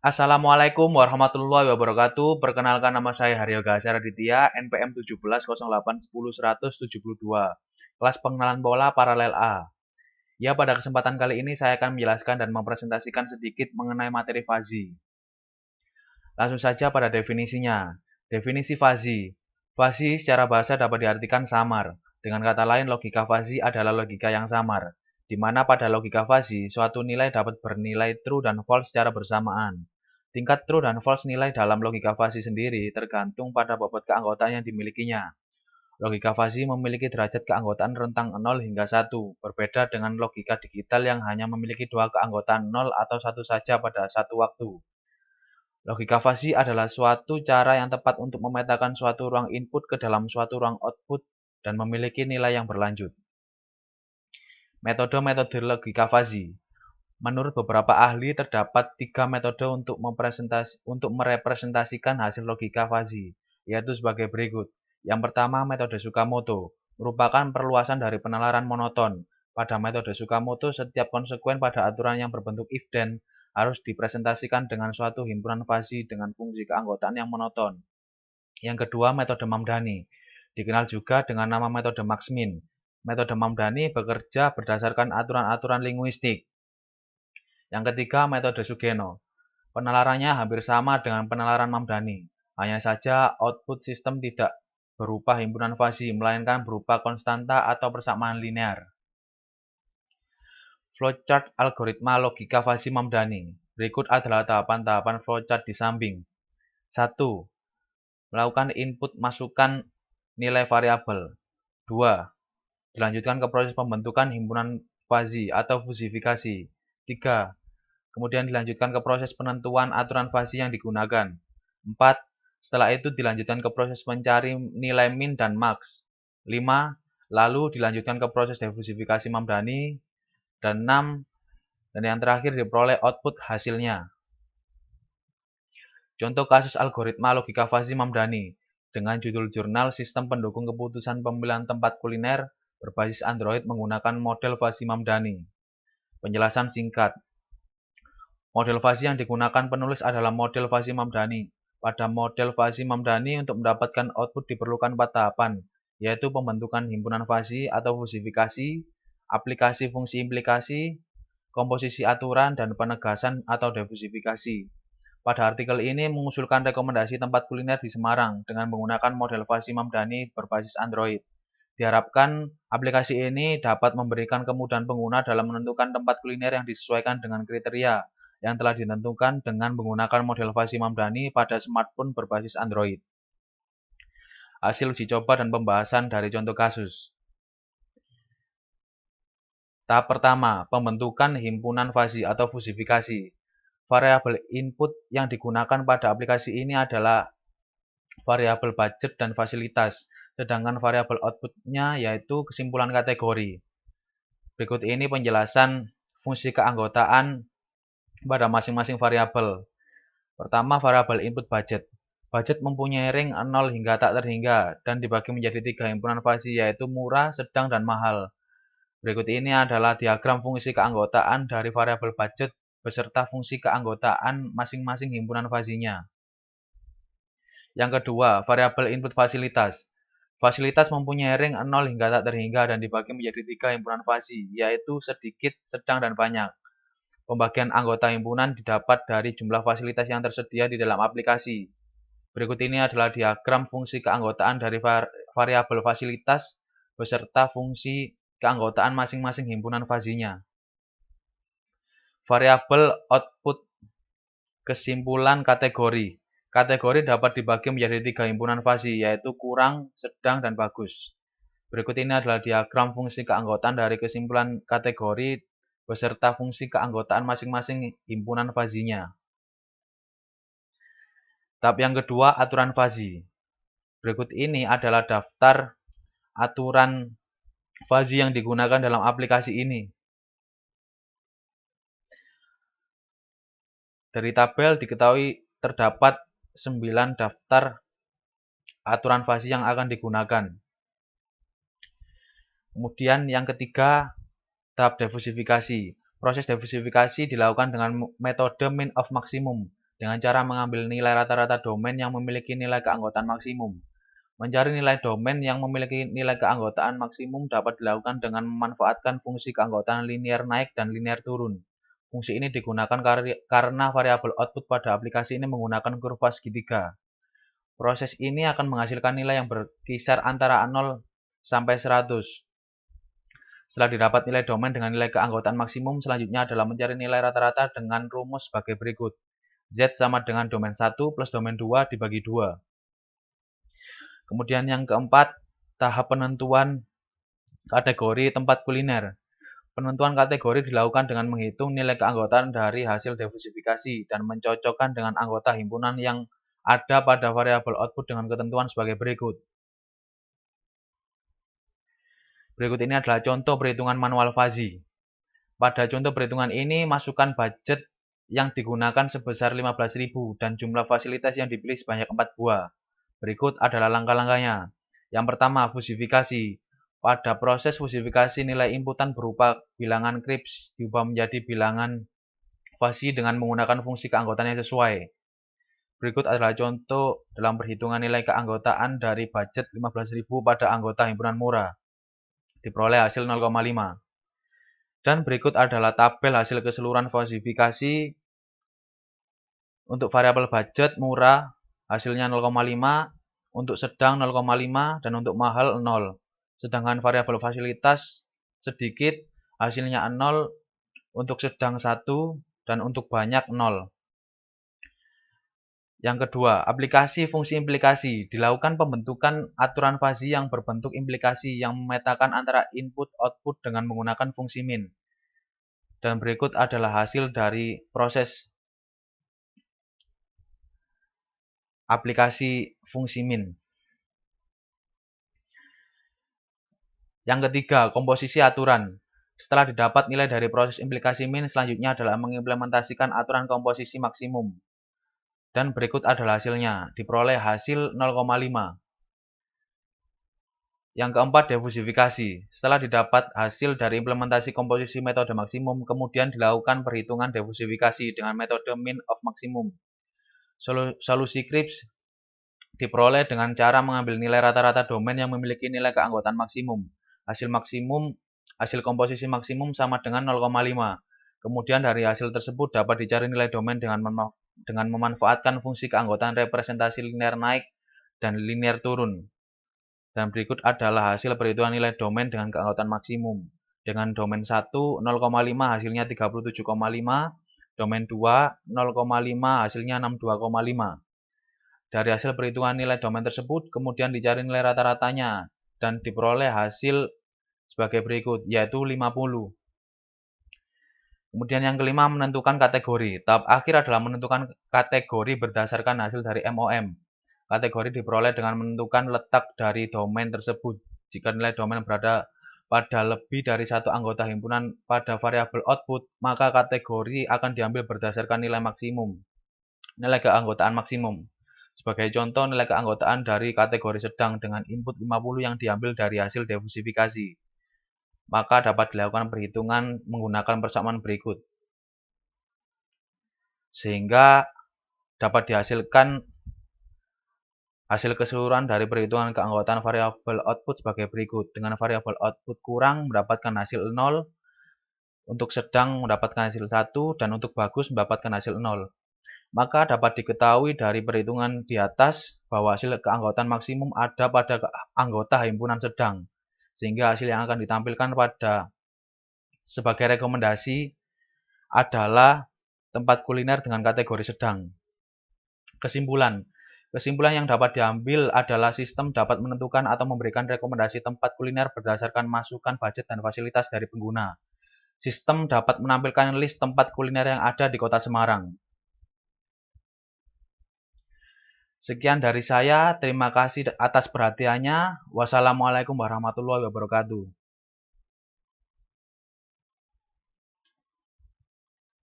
Assalamualaikum warahmatullahi wabarakatuh. Perkenalkan, nama saya Haryo Gahasya Raditya, NPM 1708100172, kelas pengenalan pola paralel A. Ya, pada kesempatan kali ini saya akan menjelaskan dan mempresentasikan sedikit mengenai materi fazi. Langsung saja pada definisinya. Definisi fazi. Fazi secara bahasa dapat diartikan samar. Dengan kata lain, logika fazi adalah logika yang samar, di mana pada logika fazi, suatu nilai dapat bernilai true dan false secara bersamaan. Tingkat true dan false nilai dalam logika fazi sendiri tergantung pada bobot keanggotaan yang dimilikinya. Logika fazi memiliki derajat keanggotaan rentang 0 hingga 1, berbeda dengan logika digital yang hanya memiliki dua keanggotaan 0 atau 1 saja pada satu waktu. Logika fazi adalah suatu cara yang tepat untuk memetakan suatu ruang input ke dalam suatu ruang output dan memiliki nilai yang berlanjut. Metode-metode logika fazi. Menurut beberapa ahli, terdapat 3 metode untuk merepresentasikan hasil logika fazi, yaitu sebagai berikut. Yang pertama, metode Tsukamoto, merupakan perluasan dari penalaran monoton. Pada metode Tsukamoto, setiap konsekuen pada aturan yang berbentuk if-then harus dipresentasikan dengan suatu himpunan fazi dengan fungsi keanggotaan yang monoton. Yang kedua, metode Mamdani, dikenal juga dengan nama metode Max-Min. Metode Mamdani bekerja berdasarkan aturan-aturan linguistik. Yang ketiga, metode Sugeno. Penalarannya hampir sama dengan penalaran Mamdani. Hanya saja output sistem tidak berupa himpunan fazi, melainkan berupa konstanta atau persamaan linear. Flowchart algoritma logika fazi Mamdani. Berikut adalah tahapan-tahapan flowchart di samping. 1. Melakukan input masukkan nilai variabel. 2. Dilanjutkan ke proses pembentukan himpunan fazi atau fusifikasi. 3. Kemudian dilanjutkan ke proses penentuan aturan fazi yang digunakan. 4. Setelah itu dilanjutkan ke proses mencari nilai min dan max. 5. Lalu dilanjutkan ke proses defusifikasi Mamdani. Dan 6. Dan yang terakhir diperoleh output hasilnya. Contoh kasus algoritma logika fazi Mamdani dengan judul jurnal Sistem Pendukung Keputusan Pemilihan Tempat Kuliner berbasis Android menggunakan model fazi Mamdani. Penjelasan singkat. Model fazi yang digunakan penulis adalah model fazi Mamdani. Pada model fazi Mamdani, untuk mendapatkan output diperlukan 4 tahapan, yaitu pembentukan himpunan fazi atau fusifikasi, aplikasi fungsi implikasi, komposisi aturan, dan penegasan atau defusifikasi. Pada artikel ini mengusulkan rekomendasi tempat kuliner di Semarang dengan menggunakan model fazi Mamdani berbasis Android. Diharapkan aplikasi ini dapat memberikan kemudahan pengguna dalam menentukan tempat kuliner yang disesuaikan dengan kriteria yang telah ditentukan dengan menggunakan model fazi Mamdani pada smartphone berbasis Android. Hasil uji coba dan pembahasan dari contoh kasus. Tahap pertama, pembentukan himpunan fazi atau fusifikasi. Variabel input yang digunakan pada aplikasi ini adalah variabel budget dan fasilitas, sedangkan variabel outputnya yaitu kesimpulan kategori. Berikut ini penjelasan fungsi keanggotaan pada masing-masing variabel. Pertama, variabel input budget. Budget mempunyai ring 0 hingga tak terhingga dan dibagi menjadi 3 himpunan fazi, yaitu murah, sedang, dan mahal. Berikut ini adalah diagram fungsi keanggotaan dari variabel budget beserta fungsi keanggotaan masing-masing himpunan fazinya. Yang kedua, variabel input fasilitas. Fasilitas mempunyai ring 0 hingga tak terhingga dan dibagi menjadi 3 himpunan fazi, yaitu sedikit, sedang, dan banyak. Pembagian anggota himpunan didapat dari jumlah fasilitas yang tersedia di dalam aplikasi. Berikut ini adalah diagram fungsi keanggotaan dari variabel fasilitas beserta fungsi keanggotaan masing-masing himpunan fazinya. Variabel output. Kesimpulan kategori. Kategori dapat dibagi menjadi 3 himpunan fazi, yaitu kurang, sedang, dan bagus. Berikut ini adalah diagram fungsi keanggotaan dari kesimpulan kategori beserta fungsi keanggotaan masing-masing himpunan fazinya. Tahap yang kedua, aturan fazi. Berikut ini adalah daftar aturan fazi yang digunakan dalam aplikasi ini. Dari tabel diketahui terdapat 9 daftar aturan fazi yang akan digunakan. Kemudian yang ketiga, tahap defusifikasi. Proses defusifikasi dilakukan dengan metode min of maksimum, dengan cara mengambil nilai rata-rata domain yang memiliki nilai keanggotaan maksimum. Mencari nilai domain yang memiliki nilai keanggotaan maksimum dapat dilakukan dengan memanfaatkan fungsi keanggotaan linear naik dan linear turun. Fungsi ini digunakan karena variabel output pada aplikasi ini menggunakan kurva segitiga. Proses ini akan menghasilkan nilai yang berkisar antara 0 sampai 100. Setelah didapat nilai domain dengan nilai keanggotaan maksimum, selanjutnya adalah mencari nilai rata-rata dengan rumus sebagai berikut. Z sama dengan domain 1 plus domain 2 dibagi 2. Kemudian yang keempat, tahap penentuan kategori tempat kuliner. Penentuan kategori dilakukan dengan menghitung nilai keanggotaan dari hasil diversifikasi dan mencocokkan dengan anggota himpunan yang ada pada variabel output dengan ketentuan sebagai berikut. Berikut ini adalah contoh perhitungan manual fuzzy. Pada contoh perhitungan ini, masukkan budget yang digunakan sebesar 15.000 dan jumlah fasilitas yang dipilih sebanyak 4 buah. Berikut adalah langkah-langkahnya. Yang pertama, fusifikasi. Pada proses fusifikasi, nilai inputan berupa bilangan Kripps diubah menjadi bilangan fuzzy dengan menggunakan fungsi keanggotaan yang sesuai. Berikut adalah contoh dalam perhitungan nilai keanggotaan dari budget 15.000 pada anggota himpunan murah. Diperoleh hasil 0,5. Dan berikut adalah tabel hasil keseluruhan falsifikasi untuk variabel budget murah hasilnya 0,5, untuk sedang 0,5, dan untuk mahal 0. Sedangkan variabel fasilitas sedikit hasilnya 0, untuk sedang 1, dan untuk banyak 0. Yang kedua, aplikasi fungsi implikasi. Dilakukan pembentukan aturan fuzzy yang berbentuk implikasi yang memetakan antara input-output dengan menggunakan fungsi min. Dan berikut adalah hasil dari proses aplikasi fungsi min. Yang ketiga, komposisi aturan. Setelah didapat nilai dari proses implikasi min, selanjutnya adalah mengimplementasikan aturan komposisi maksimum. Dan berikut adalah hasilnya, diperoleh hasil 0,5. Yang keempat, diversifikasi. Setelah didapat hasil dari implementasi komposisi metode maksimum, kemudian dilakukan perhitungan diversifikasi dengan metode min of maksimum. Solusi Kripps diperoleh dengan cara mengambil nilai rata-rata domain yang memiliki nilai keanggotaan maksimum. Hasil komposisi maksimum sama dengan 0,5. Kemudian dari hasil tersebut dapat dicari nilai domain dengan memanfaatkan fungsi keanggotaan representasi linear naik dan linear turun. Dan berikut adalah hasil perhitungan nilai domain dengan keanggotaan maksimum. Dengan domain 1, 0,5 hasilnya 37,5, domain 2, 0,5 hasilnya 62,5. Dari hasil perhitungan nilai domain tersebut, kemudian dicari nilai rata-ratanya, dan diperoleh hasil sebagai berikut, yaitu 50. Kemudian yang kelima, menentukan kategori. Tahap akhir adalah menentukan kategori berdasarkan hasil dari MOM. Kategori diperoleh dengan menentukan letak dari domain tersebut. Jika nilai domain berada pada lebih dari satu anggota himpunan pada variabel output, maka kategori akan diambil berdasarkan nilai maksimum, nilai keanggotaan maksimum. Sebagai contoh, nilai keanggotaan dari kategori sedang dengan input 50 yang diambil dari hasil diversifikasi. Maka dapat dilakukan perhitungan menggunakan persamaan berikut. Sehingga dapat dihasilkan hasil keseluruhan dari perhitungan keanggotaan variabel output sebagai berikut. Dengan variabel output kurang mendapatkan hasil 0, untuk sedang mendapatkan hasil 1, dan untuk bagus mendapatkan hasil 0. Maka dapat diketahui dari perhitungan di atas bahwa hasil keanggotaan maksimum ada pada anggota himpunan sedang. Sehingga hasil yang akan ditampilkan pada sebagai rekomendasi adalah tempat kuliner dengan kategori sedang. Kesimpulan yang dapat diambil adalah sistem dapat menentukan atau memberikan rekomendasi tempat kuliner berdasarkan masukan budget dan fasilitas dari pengguna. Sistem dapat menampilkan list tempat kuliner yang ada di Kota Semarang. Sekian dari saya, terima kasih atas perhatiannya. Wassalamualaikum warahmatullahi wabarakatuh.